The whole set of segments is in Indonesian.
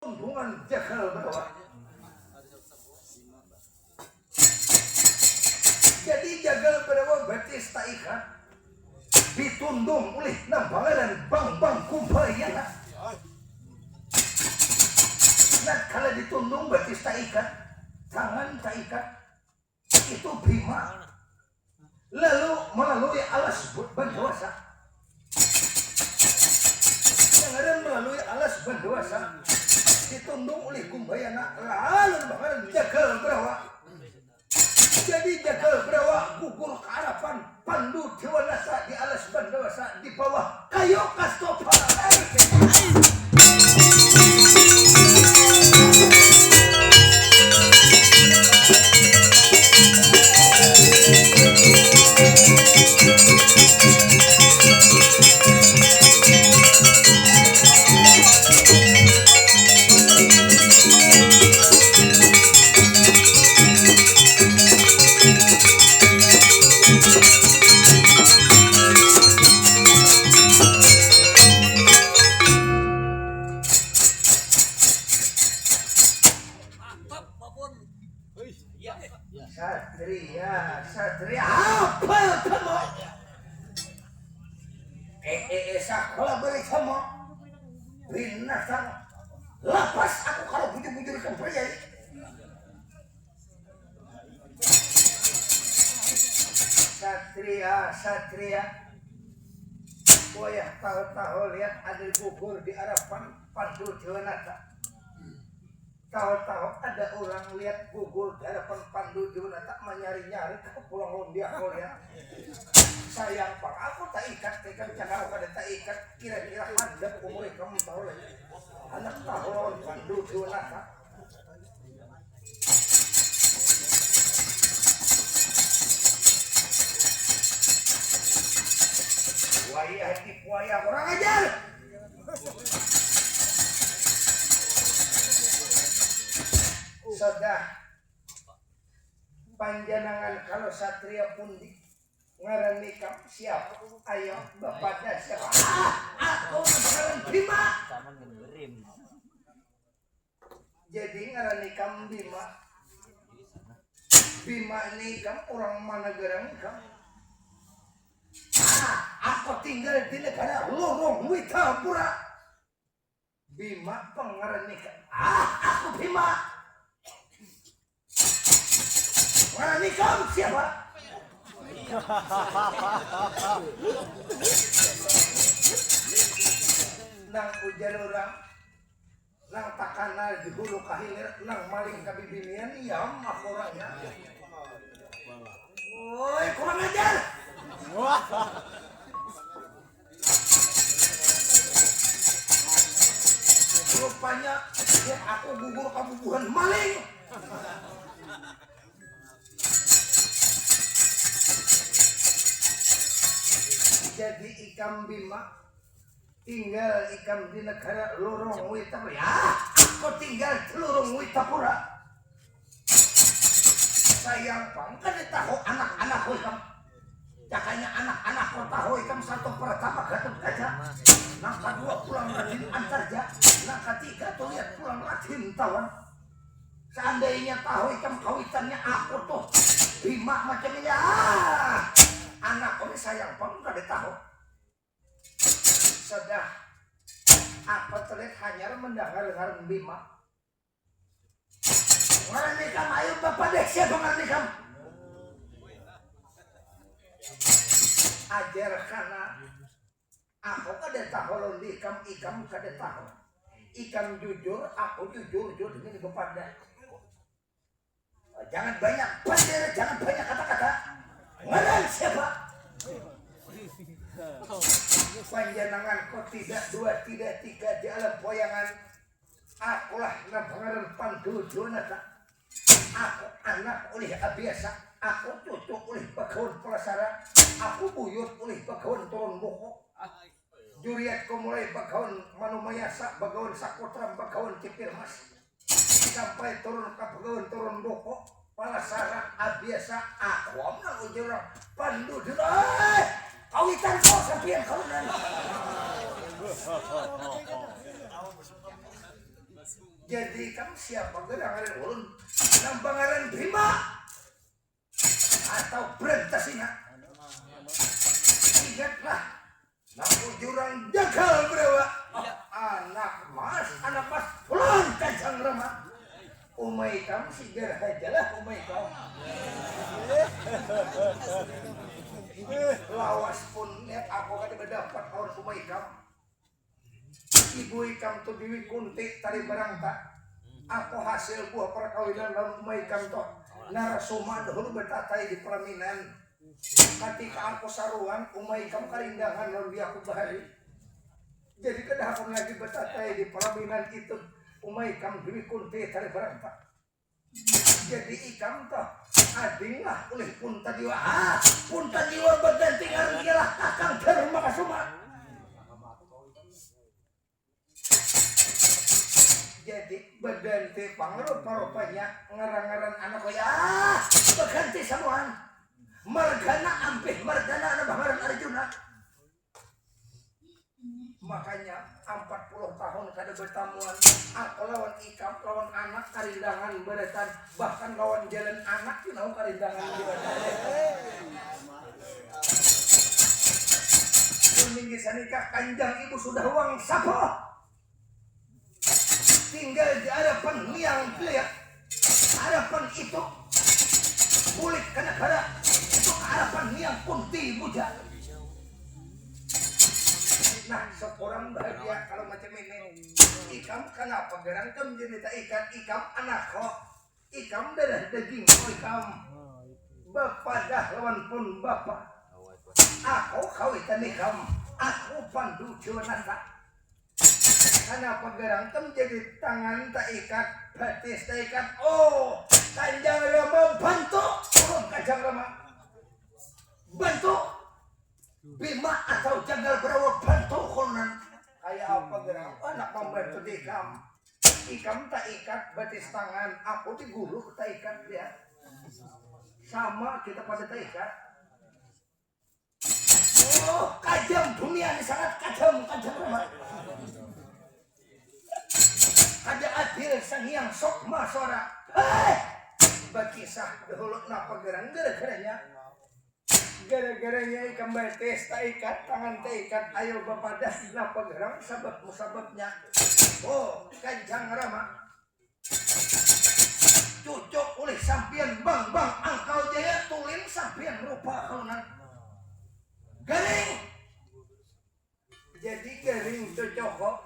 hubungan jagal bawah. Jadi jagal bawah berarti staikan ditundung oleh nambangan bang kumbayana. Nah kalau ditundung berarti staikan tangan staikan itu Bima lalu melalui alas berdosa. Yang ada melalui alas berdosa ditundung oleh kumbayana lalu nambangan jagal bawah. Jadi jagal berawa gugur ke harapan pandu Dewanasa di alas bandawasa di bawah kayu kastopa. Satria apa kamu? Sekolah beri kamu binatang lepas aku kalau bujur-bujur ikan pria ini. Satria wayah tahu-tahu lihat ada gugur di harapan pandu Dewanasa. Tahu-tahu ada orang lihat gugur di hadapan pandu Dewanasa menyari-nyari ke pulang londia lihat. Sayang pak, aku tak ikat cakap pada tak ikat kira-kira ada umur kamu tahu lagi. Anak tahu pandu Dewanasa. Wayah tipu wayah orang ajar. Sudah panjangan kalau satria pundi ngarani kamu siapa? Ayo bapaknya siapa? Aku ngarani Bima. Jadi ngarani kamu Bima. Bima ini kamu orang mana gerang kamu? Aku tinggal di negara Lorong Witapura. Bima pengarani kamu. Aku Bima. Ngarani kamu siapa? Nang ujar orang nang takana di hulu kahilir nang maling kabibinian ya mah orangnya. Woi kurang ajar. Rupanya ya aku gugur kabubuhan maling. Jadi ikam Bima tinggal ikam di negara Lorong Witapura. Ya, aku tinggal di Lorong Witapura. Sayang bang, kan tahu anak-anakku ikam. Jakanya anak-anakku tahu ikam satu pertama Gatot Kaca. Nang kedua pulang Raden Antarja. Nang ketiga tuh lihat pulang Raden Tawan. Seandainya tahu ikam kawitannya aku tuh Bima macam ini. Anak ini sayang bang, gak ada tahu. Sudah apa terlihat hanya mendengar Bima. Ngarani kamu, ayo bapak deh siapa ngarani kamu? Ajar karena aku kada tahu londi ikam kada tahu. Ikam jujur, aku jujur ini bapak deh. Jangan banyak bandera, jangan banyak kata-kata. Ngarani siapa? Panjangan kau tidak dua tidak tiga di alam poyangan. Akulah nambangan pandu Dewanasa. Aku anak oleh Abiasa. Aku cucu oleh Bagawan Pelasara. Aku buyut oleh Bagawan Turun Boko. Juriat ku mulai Bagawan Manumayasa, Bagawan Sakotra, Bagawan Cipirmas. Sampai turun ke Bagawan Turun Boko. Pelasara Abiasa. Aku amna ujurang pandu Dewanasa. Kawitan kau sampai kau nanti. jadi kamu siapa gerangan ulun nambangaran Bima atau berantasina ingatlah naku jurang jagal berewa anak mas pulang Kanjeng Rama umay kamu sigar aja lah umay kamu lawas pun lihat aku kan mendapat kawan umay kamu ibu ikam tuh Dewi Kunti tari barang tak aku hasil buah perkawinan lawan umay kamu tuh narasoma dahulu bertatai di pelaminan ketika aku saruan umay kamu karindangan lawan dia aku bahari jadi kenapa lagi bertatai di pelaminan itu umay kamu Dewi Kunti tari barang tak jadi ikam tuh ading lah oleh punta diwa berganti artilah kakang Dharma Kasuma jadi berganti pangrupa-rupanya ngarang-ngarang anak ya berganti samuan margana ampih margana anak bangaran Arjuna makanya 40 tahun kada bertamuan aku lawan ikam lawan anak karindangan beretan bahkan lawan jalan anak kinau karindangan beretan minggi sanikah kanjang ibu sudah uang sapo tinggal di hadapan liang lihat harapan itu bulik ke negara itu harapan liang Kunti muda. Nah, seorang bahagia kalau macam ini. Ikam kenapa gerang kem jenita ikam anak kok. Ikam darah daging kok ikam. Bapak dah lawan pun bapak. Aku kawitan ikam. Aku pandu jonata. Kenapa gerang kem jadi tangan tak ikat, batis tak ikat. Oh, Kanjeng Rama bantu. Turun Kanjeng Rama. Bantu. Bima atau jagal berawak bantu konan kayak apa gerang anak membantu ikam tak ikat batis tangan aku digulung tak ikat ya sama kita pada tak ikat oh kajam dunia ini sangat kajam Rama ada adil sang yang sok masora berkisah dahulu napa gerang gara-garanya gara-garanya ikam batis tak ikat tangan tak ikat ayo bapak dah napa gerang sabab-musababnya oh Kanjeng Rama cucuk oleh sampian bang Angkau Jaya tulin sampian rupa kaunan garing jadi garing cucuk kok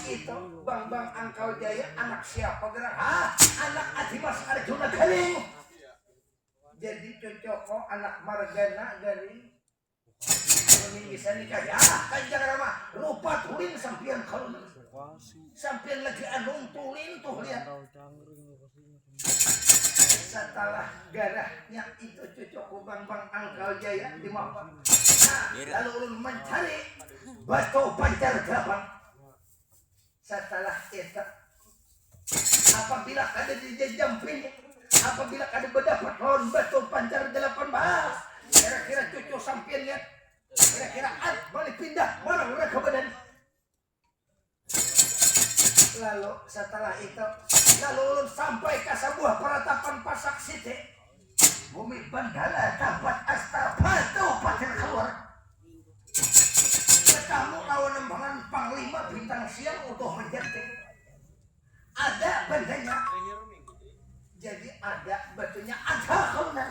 itu bang Angkau Jaya anak siapa gerang anak Adimas Arjuna garing jadi cocok kok anak margana garing bisa nikah ya Kanjeng Rama rupa tulin sampian kalau sampian lagi anung tulin tuh lihat setelah garahnya itu cocok ku bang Angkau Jaya di Mapa lalu ulun mencari batu pancar gabang setelah itu apabila ada di jamping apabila ada berdapat lawan batu pancar 18 kira-kira cucu sampian lihat kira-kira balik pindah mana mereka badan lalu setelah itu lalu ulun sampai ke sebuah peratapan Pasak Siti bumi Bandala dapat asta batu patir keluar ketemu lawan embangan Panglima Bintang Siang utuh menjanting ada bandanya jadi ada batunya ada kaunan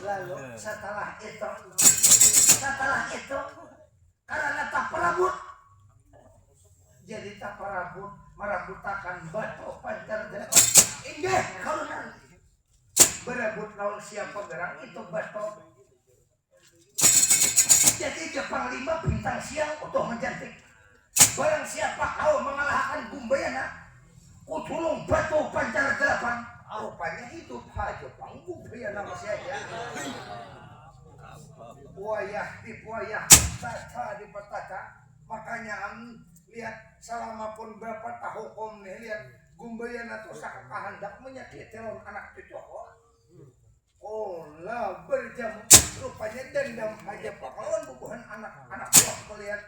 lalu setelah itu karena tak perabot jadi tak perabot merabutakan batu pancar inggih kaunan berebut lawan siapa gerang itu batu jadi Jepang 5 Bintang Siang utuh menjantik barang siapa kau mengalahkan Gumbayana kutulung batu pancar 8 rupanya hidup aja panggung pria nama saya buaya di buaya tata di petaka makanya lihat selama pun berapa tahun nih lihat Gumbayana tuh sangat kehendak menyakiti anak cucu oh lah berjam rupanya dendam aja pahlawan bubuhan anak buah melihat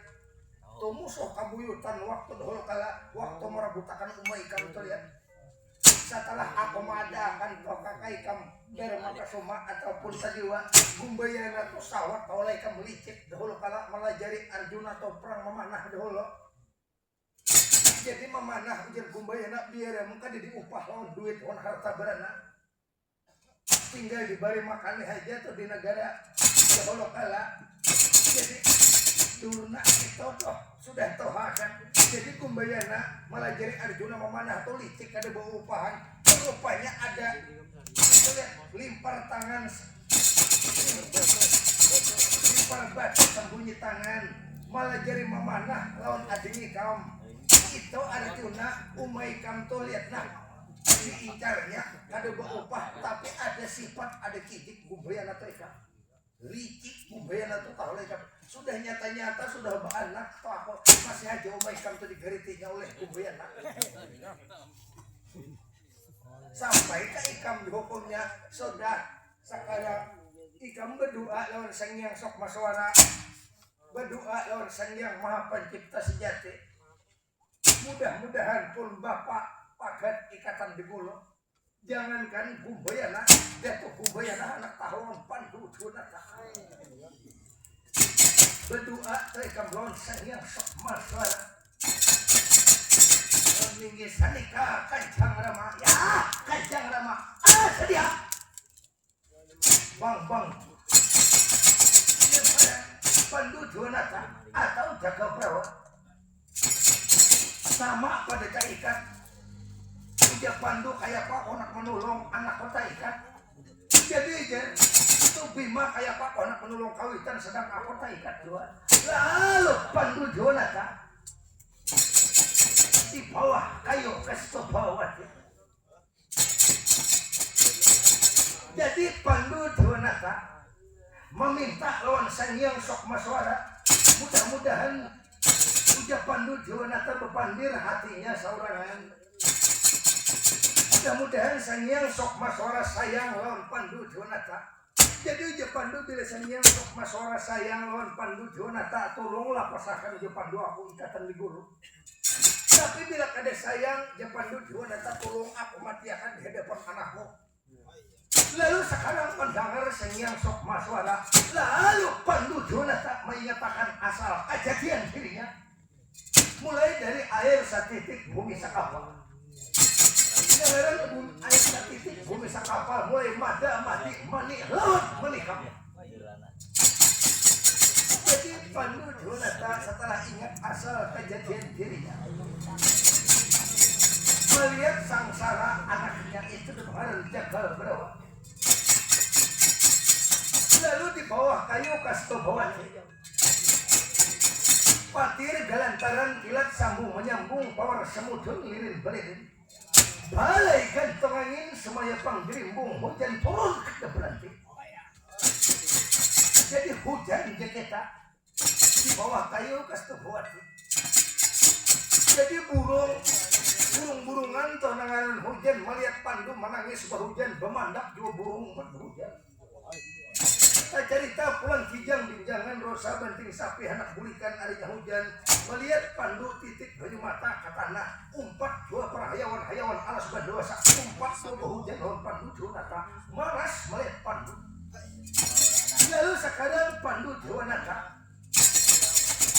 waktu musuh kabuyutan waktu dahulu kala waktu merabutakan Umayyah itu lihat setelah aku mengadakan tokakai kam dermata suma ataupun tadiwa gumbayana tu sawat oleh kam licik dahulu kala melajari Arjuna atau perang memanah dahulu jadi memanah ujar gumbayana biar muka diupah lawan duit lawan harta berana tinggal diberi makan aja tuh di negara dahulu kala jadi durna itu toh sudah tohakan jadi kumbayana melajari Arjuna memanah tuh licik ada bawa upahan rupanya ada limpar tangan limpar batu sembunyi tangan melajari memanah lawan adingi kaum itu Arjuna Umayyah tuh lihat nah diincarnya ada bawa upah tapi ada sifat ada kijik kumbayana tuh licik kumbayana tuh tahu lekap sudah nyata-nyata sudah beranak atau aku masih aja Umayyah itu digeritinya oleh kumbayana sampai ke ikam dihukumnya sudah sekarang ikam berdoa lawan Sang Hyang Sok Maswara berdoa lawan Sang Hyang Maha Pencipta sejati mudah-mudahan pun Bapak pagat ikatan di bulu jangankan kumbayana jatuh kumbayana anak tahun pandu tunata berdoa mereka lawan Sang Hyang Sok Maswara minggi sanika Kanjeng Rama ya Kanjeng Rama sedia bang pandu tunata atau jaga perawa sama pada caikan udah pandu kayak Pak anak menolong anak kota ikan jadi itu Bima kayak Pak anak menolong kawitan sedang aku kota ikan dua lalu pandu Jonata di bawah kayu Kastobawati jadi pandu Jonata meminta lawan Sang Hyang Sok Maswara mudah-mudahan udah pandu Jonata berpandir hatinya saurangan mudah-mudahan Sang Hyang Sok Maswara sayang lawan pandu Jonata jadi udah pandu bila Sang Hyang Sok Maswara sayang lawan pandu Jonata tolonglah pasakan udah pandu aku ikatan di guru tapi bila kada sayang udah pandu Jonata tolong aku mati akan di hadapan anakku lalu sekarang mendengar Sang Hyang Sok Maswara lalu pandu Jonata menyatakan asal kejadian dirinya mulai dari air satitik bumi sakapal air satitik bumi sakapal mulai mada mati mani laut menikam jadi pandu Jonata setelah ingat asal kejadian dirinya melihat sangsara anaknya itu dengan jagal berawa lalu di bawah kayu Kastobawati patir galantaran kilat sambung menyambung pawar semudun lirin belirin balai gantong angin semaya panggerimbung hujan turun ke berhenti jadi hujan jeketa di bawah kayu Kastobawati jadi burung-burungan tonangan hujan melihat pandu menangis berhujan bemandak dua burung berhujan cerita pulang kijang binjangan rosa banting sapi anak bulikan arinya hujan melihat pandu titik baju mata ke tanah umpat dua para hayawan alas berdosa umpat dua hujan lawan pandu Jonata maras melihat pandu lalu sekarang pandu Jonata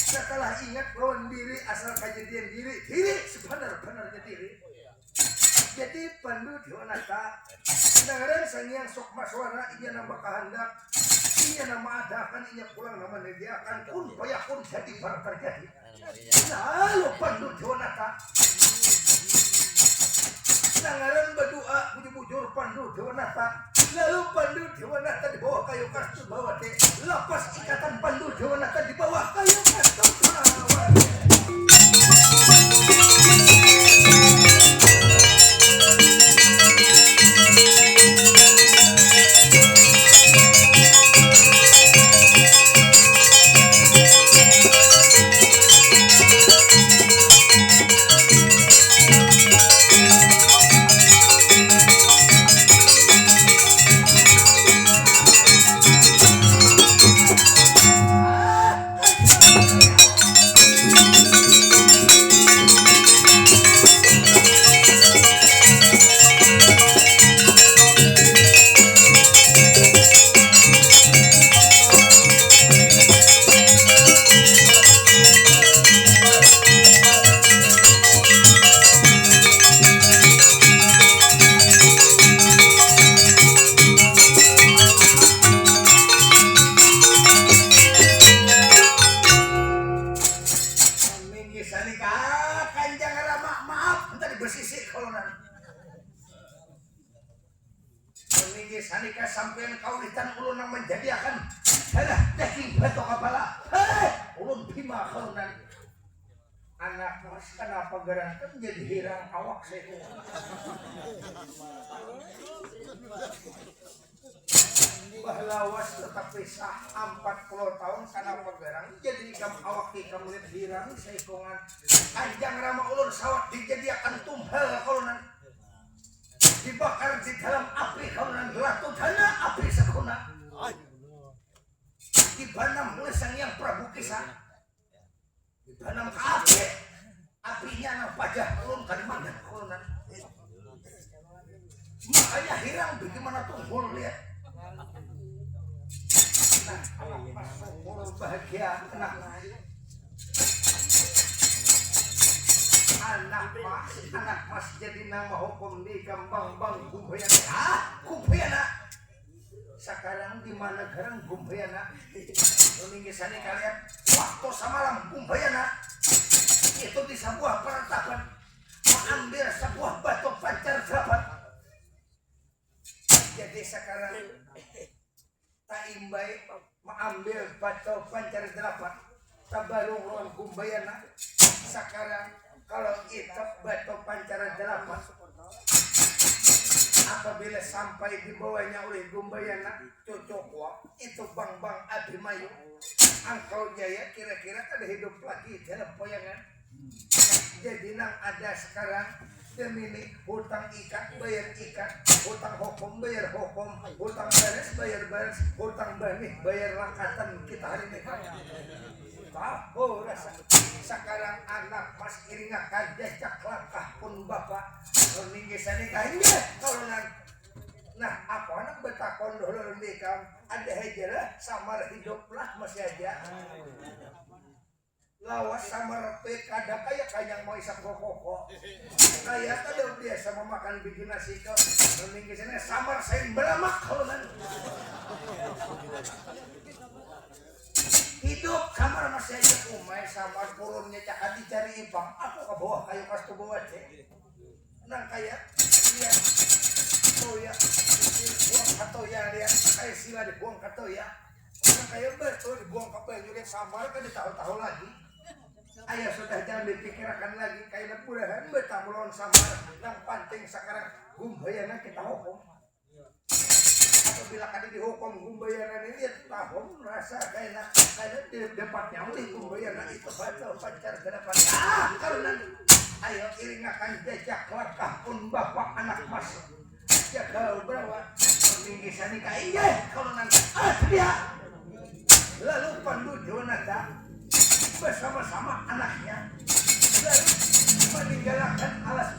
setelah ingat lawan diri asal kejadian diri sebenar-benarnya diri jadi pandu Jonata dengaran Sang Hyang Sok Maswara ia nama kehendak ia nama adakan ia pulang nama negyakan pun payakun jadi barang terjadi lalu pandu Jonata dengaran berdoa bujur-bujur pandu Jonata lalu pandu Jonata di bawah kayu Kastobawati lepas ikatan pandu Jonata di bawah kayu Kastobawati bersisik kolonan. Meninggi sanika sampean kaulitan ulun menjadiakan halah daging batok kepala. Ulun bima kolonan. Anak mas kenapa gerakan jadi hirang awak saya. Bahlawas tetap pisah 40 tahun kenapa gerang jadi ikam awak ikam lihat hirang seikongan kanjang rama ulun sawat dijadiakan tumbal kolonan dibakar di dalam api kolonan gelatuh dana api sekuna dibanam oleh sang yang Prabu Kisah dibanam ke apinya nang pajah ulun kadimana kolonan makanya hirang bagaimana tunggul lihat. Nah, anak bahagia anak mas jadi nama hukum di Gambang Bang Gumbayana sekarang di mana garang Gumbayana meninggisannya kalian waktu samalam Gumbayana itu di sebuah peratapan mengambil sebuah batu pancar dapat jadi sekarang Taimbai mengambil batu pancar delapan tabarung ruang Gumbayana sekarang kalau itu batu pancar delapan apabila sampai dibawanya oleh Gumbayana cocok itu Bang Abimayu Angkau Jaya kira-kira ada hidup lagi dalam poyangan jadi nang ada sekarang demi hutang ikat bayar ikat hutang hukum bayar hukum hutang baris bayar baris hutang banih bayar langkatan kita hari ini tahu rasa sekarang anak mas iringakan jejak langkah pun bapak meninggisan nikahnya kalau nah apa anak betakon dulu nikah ada aja lah samar hiduplah masih aja lawas sama repit kadang kayak mau isak koko kayak kada biasa memakan bikin nasi ke meninggisannya samar saya belamak kalau hidup kamar masih aja umay samar purunnya cakap dicari ipang aku ke bawah kayu pas ke bawah cek nang kayak lihat toya buang katoya lihat kayak sila dibuang katoya nang kayak betul dibuang kapal lihat samar kan ditahu-tahu lagi ayah sudah jangan dipikirkan lagi kayak mudahan betah melawan samar nang penting sekarang Gumbayana kita hukum apabila kali dihukum Gumbayana ini tahun rasa kayak di depannya oleh Gumbayana itu batal pancar ke depan karena ayo iringakan jejak langkah pun bapak anak mas jaga berapa meninggisan nikah iya kalau nanti dia lalu Pandu Jonata bersama-sama anaknya lalu meninggalkan alas